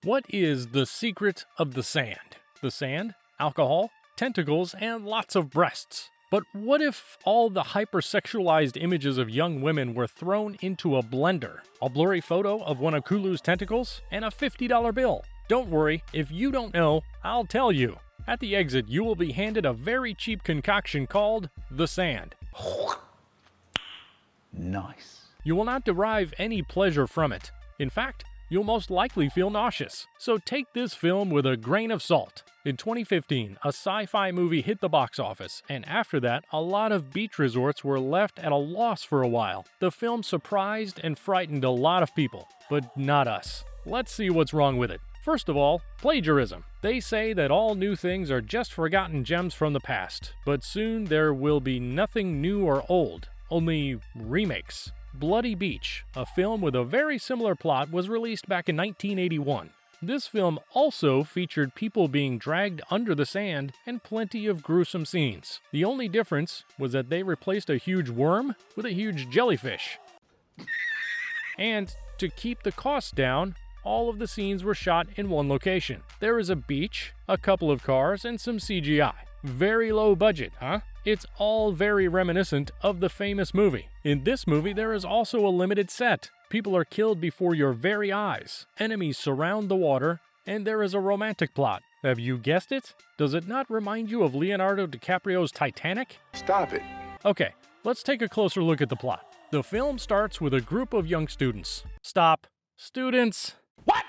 What is the secret of the sand? The sand, alcohol, tentacles, and lots of breasts. But what if all the hypersexualized images of young women were thrown into a blender? A blurry photo of one of Kulu's tentacles and a $50 bill. Don't worry, if you don't know, I'll tell you. At the exit, you will be handed a very cheap concoction called the sand. Nice. You will not derive any pleasure from it. In fact, you'll most likely feel nauseous. So take this film with a grain of salt. In 2015, a sci-fi movie hit the box office, and after that, a lot of beach resorts were left at a loss for a while. The film surprised and frightened a lot of people, but not us. Let's see what's wrong with it. First of all, plagiarism. They say that all new things are just forgotten gems from the past, but soon there will be nothing new or old, only remakes. Bloody Beach, a film with a very similar plot, was released back in 1981. This film also featured people being dragged under the sand and plenty of gruesome scenes. The only difference was that they replaced a huge worm with a huge jellyfish. And to keep the costs down, all of the scenes were shot in one location. There is a beach, a couple of cars, and some CGI. Very low budget, huh? It's all very reminiscent of the famous movie. In this movie, there is also a limited set. People are killed before your very eyes. Enemies surround the water, and there is a romantic plot. Have you guessed it? Does it not remind you of Leonardo DiCaprio's Titanic? Stop it. Okay, let's take a closer look at the plot. The film starts with a group of young students. Stop. Students. What?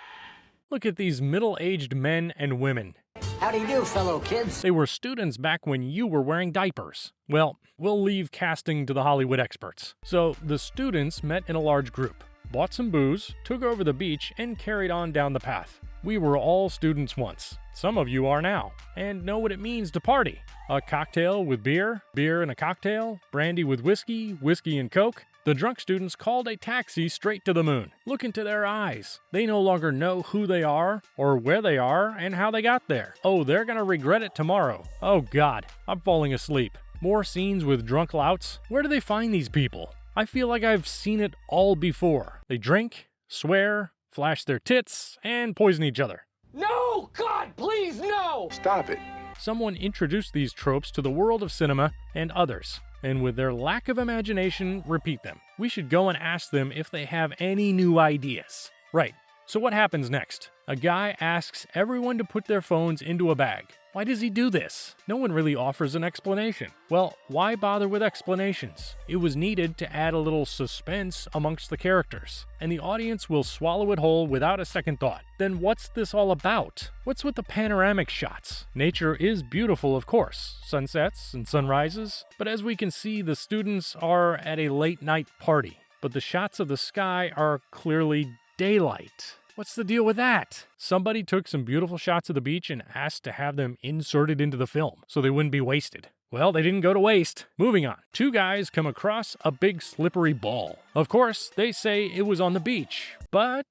Look at these middle-aged men and women. How do you do, fellow kids? They were students back when you were wearing diapers. Well, we'll leave casting to the Hollywood experts. So, the students met in a large group, bought some booze, took over the beach, and carried on down the path. We were all students once. Some of you are now, and know what it means to party. A cocktail with beer, beer and a cocktail, brandy with whiskey, whiskey and Coke. The drunk students called a taxi straight to the moon. Look into their eyes. They no longer know who they are, or where they are, and how they got there. Oh, they're gonna regret it tomorrow. Oh God, I'm falling asleep. More scenes with drunk louts. Where do they find these people? I feel like I've seen it all before. They drink, swear, flash their tits, and poison each other. No! God, please, no! Stop it. Someone introduced these tropes to the world of cinema and others, and with their lack of imagination, repeat them. We should go and ask them if they have any new ideas. Right, so what happens next? A guy asks everyone to put their phones into a bag. Why does he do this? No one really offers an explanation. Well, why bother with explanations? It was needed to add a little suspense amongst the characters, and the audience will swallow it whole without a second thought. Then what's this all about? What's with the panoramic shots? Nature is beautiful, of course, sunsets and sunrises, but as we can see, the students are at a late night party, but the shots of the sky are clearly daylight. What's the deal with that? Somebody took some beautiful shots of the beach and asked to have them inserted into the film so they wouldn't be wasted. Well, they didn't go to waste. Moving on. Two guys come across a big slippery ball. Of course, they say it was on the beach, but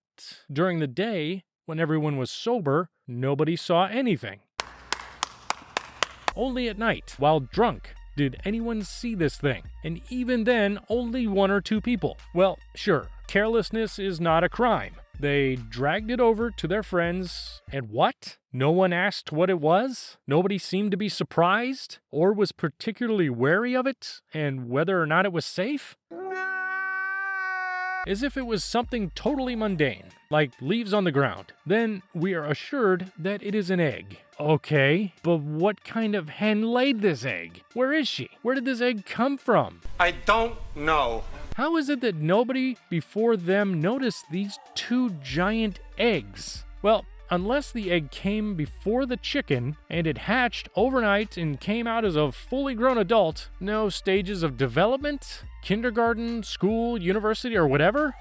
during the day, when everyone was sober, nobody saw anything. Only at night, while drunk, did anyone see this thing, and even then, only one or two people. Well, sure, carelessness is not a crime. They dragged it over to their friends, and what? No one asked what it was? Nobody seemed to be surprised, or was particularly wary of it, and whether or not it was safe? As if it was something totally mundane, like leaves on the ground. Then we are assured that it is an egg. Okay, but what kind of hen laid this egg? Where is she? Where did this egg come from? I don't know. How is it that nobody before them noticed these two giant eggs? Well, unless the egg came before the chicken and it hatched overnight and came out as a fully grown adult, no stages of development, kindergarten, school, university, or whatever?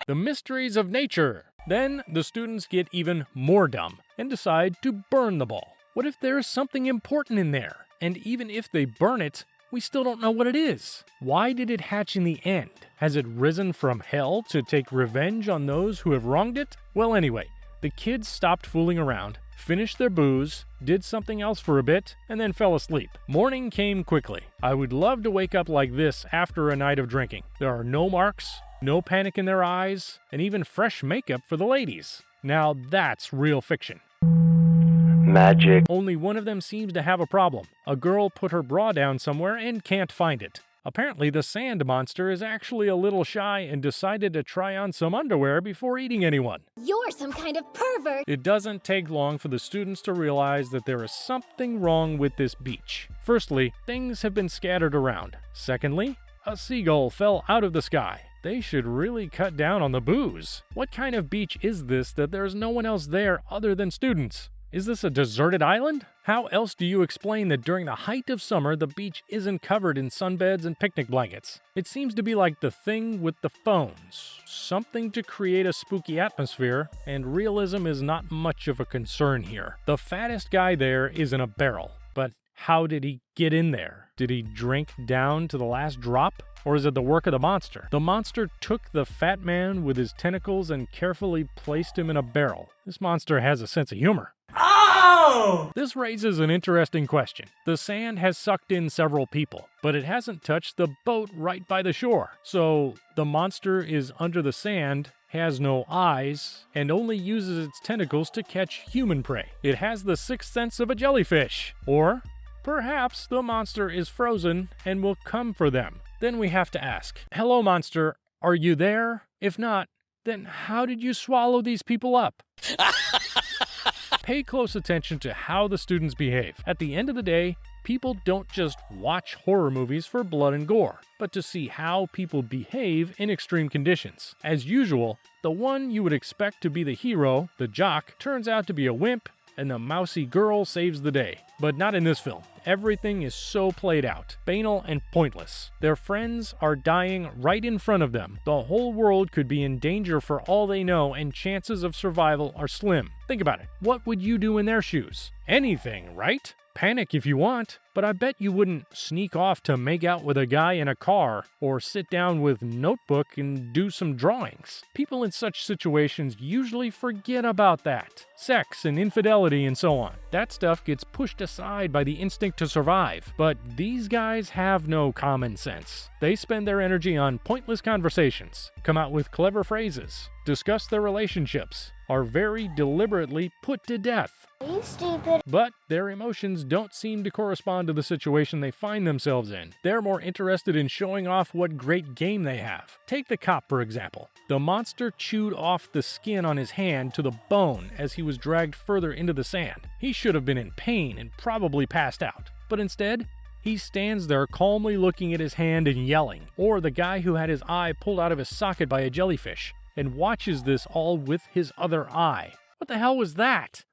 The mysteries of nature. Then the students get even more dumb and decide to burn the ball. What if there's something important in there? And even if they burn it, we still don't know what it is. Why did it hatch in the end? Has it risen from hell to take revenge on those who have wronged it? Well, anyway, the kids stopped fooling around, finished their booze, did something else for a bit, and then fell asleep. Morning came quickly. I would love to wake up like this after a night of drinking. There are no marks, no panic in their eyes, and even fresh makeup for the ladies. Now that's real fiction. Magic. Only one of them seems to have a problem. A girl put her bra down somewhere and can't find it. Apparently, the sand monster is actually a little shy and decided to try on some underwear before eating anyone. You're some kind of pervert. It doesn't take long for the students to realize that there is something wrong with this beach. Firstly, things have been scattered around. Secondly, a seagull fell out of the sky. They should really cut down on the booze. What kind of beach is this that there's no one else there other than students? Is this a deserted island? How else do you explain that during the height of summer, the beach isn't covered in sunbeds and picnic blankets? It seems to be like the thing with the phones. Something to create a spooky atmosphere, and realism is not much of a concern here. The fattest guy there is in a barrel, but how did he get in there? Did he drink down to the last drop? Or is it the work of the monster? The monster took the fat man with his tentacles and carefully placed him in a barrel. This monster has a sense of humor. Oh! This raises an interesting question. The sand has sucked in several people, but it hasn't touched the boat right by the shore. So the monster is under the sand, has no eyes, and only uses its tentacles to catch human prey. It has the sixth sense of a jellyfish. Or perhaps the monster is frozen and will come for them. Then we have to ask, hello monster, are you there? If not, then how did you swallow these people up? Pay close attention to how the students behave. At the end of the day, people don't just watch horror movies for blood and gore, but to see how people behave in extreme conditions. As usual, the one you would expect to be the hero, the jock, turns out to be a wimp, and the mousy girl saves the day. But not in this film. Everything is so played out, banal and pointless. Their friends are dying right in front of them. The whole world could be in danger for all they know, and chances of survival are slim. Think about it. What would you do in their shoes? Anything, right? Panic if you want, but I bet you wouldn't sneak off to make out with a guy in a car or sit down with notebook and do some drawings. People in such situations usually forget about that. Sex and infidelity and so on. That stuff gets pushed aside by the instinct to survive. But these guys have no common sense. They spend their energy on pointless conversations, come out with clever phrases, discuss their relationships, are very deliberately put to death. You stupid. But their emotions don't seem to correspond to the situation they find themselves in. They're more interested in showing off what great game they have. Take the cop, for example. The monster chewed off the skin on his hand to the bone as he was dragged further into the sand. He should have been in pain and probably passed out. But instead, he stands there calmly looking at his hand and yelling. Or the guy who had his eye pulled out of his socket by a jellyfish and watches this all with his other eye. What the hell was that?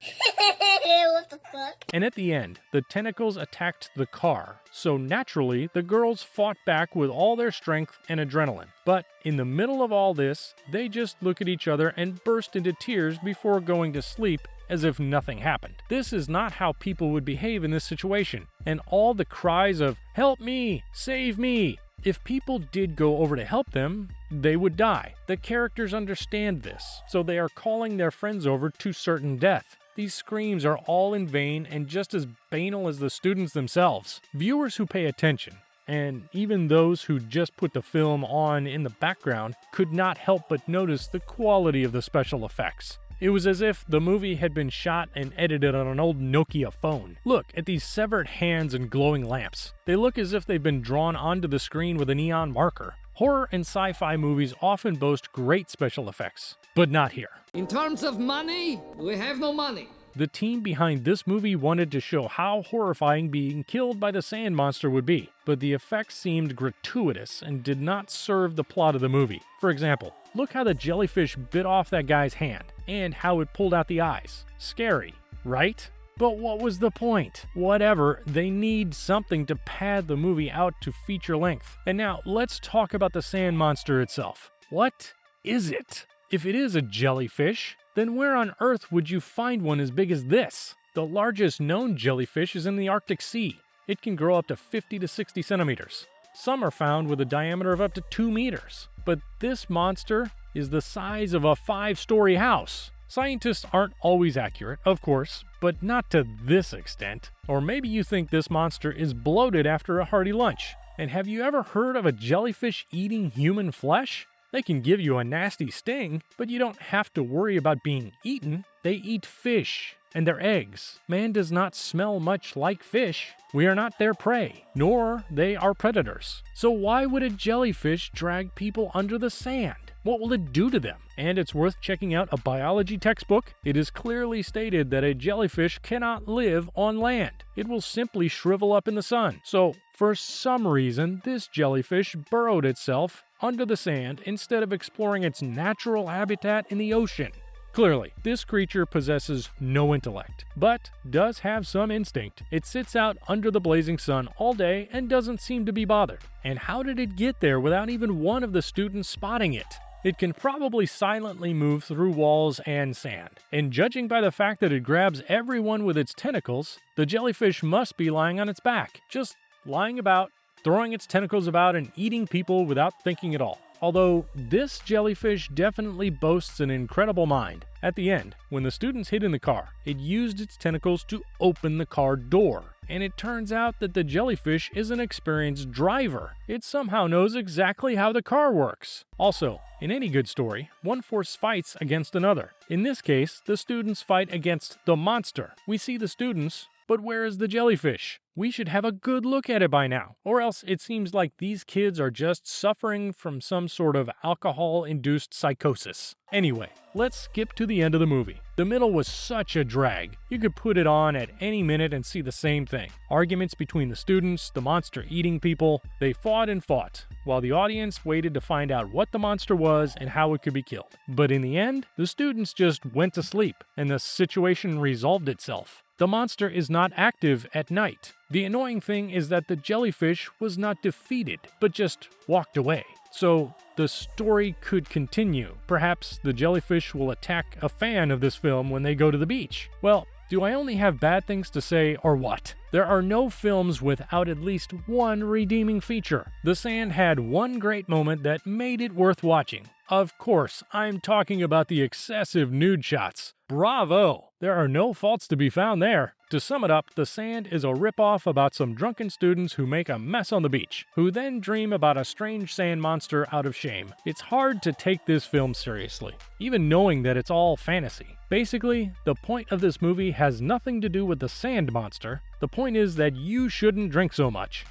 What the fuck? And at the end, the tentacles attacked the car, so naturally the girls fought back with all their strength and adrenaline. But in the middle of all this, they just look at each other and burst into tears before going to sleep as if nothing happened. This is not how people would behave in this situation, and all the cries of, "Help me! Save me!" If people did go over to help them, they would die. The characters understand this, so they are calling their friends over to certain death. These screams are all in vain and just as banal as the students themselves. Viewers who pay attention, and even those who just put the film on in the background, could not help but notice the quality of the special effects. It was as if the movie had been shot and edited on an old Nokia phone. Look at these severed hands and glowing lamps. They look as if they've been drawn onto the screen with a neon marker. Horror and sci-fi movies often boast great special effects, but not here. In terms of money, we have no money. The team behind this movie wanted to show how horrifying being killed by the sand monster would be, but the effects seemed gratuitous and did not serve the plot of the movie. For example, look how the jellyfish bit off that guy's hand, and how it pulled out the eyes. Scary, right? But what was the point? Whatever, they need something to pad the movie out to feature length. And now, let's talk about the sand monster itself. What is it? If it is a jellyfish, then where on earth would you find one as big as this? The largest known jellyfish is in the Arctic Sea. It can grow up to 50 to 60 centimeters. Some are found with a diameter of up to 2 meters. But this monster is the size of a 5-story house. Scientists aren't always accurate, of course, but not to this extent. Or maybe you think this monster is bloated after a hearty lunch. And have you ever heard of a jellyfish eating human flesh? They can give you a nasty sting, but you don't have to worry about being eaten. They eat fish and their eggs. Man does not smell much like fish. We are not their prey, nor they are predators. So why would a jellyfish drag people under the sand? What will it do to them? And it's worth checking out a biology textbook. It is clearly stated that a jellyfish cannot live on land. It will simply shrivel up in the sun. So, for some reason, this jellyfish burrowed itself under the sand instead of exploring its natural habitat in the ocean. Clearly, this creature possesses no intellect, but does have some instinct. It sits out under the blazing sun all day and doesn't seem to be bothered. And how did it get there without even one of the students spotting it? It can probably silently move through walls and sand. And judging by the fact that it grabs everyone with its tentacles, the jellyfish must be lying on its back, just lying about, throwing its tentacles about and eating people without thinking at all. Although this jellyfish definitely boasts an incredible mind. At the end, when the students hid in the car, it used its tentacles to open the car door. And it turns out that the jellyfish is an experienced driver. It somehow knows exactly how the car works. Also, in any good story, one force fights against another. In this case, the students fight against the monster. We see the students, but where is the jellyfish? We should have a good look at it by now. Or else it seems like these kids are just suffering from some sort of alcohol-induced psychosis. Anyway, let's skip to the end of the movie. The middle was such a drag. You could put it on at any minute and see the same thing. Arguments between the students, the monster eating people. They fought and fought, while the audience waited to find out what the monster was and how it could be killed. But in the end, the students just went to sleep, and the situation resolved itself. The monster is not active at night. The annoying thing is that the jellyfish was not defeated, but just walked away. So the story could continue. Perhaps the jellyfish will attack a fan of this film when they go to the beach. Well, do I only have bad things to say or what? There are no films without at least one redeeming feature. The Sand had one great moment that made it worth watching. Of course, I'm talking about the excessive nude shots. Bravo! There are no faults to be found there. To sum it up, The Sand is a ripoff about some drunken students who make a mess on the beach, who then dream about a strange sand monster out of shame. It's hard to take this film seriously, even knowing that it's all fantasy. Basically, the point of this movie has nothing to do with the sand monster. The point is that you shouldn't drink so much.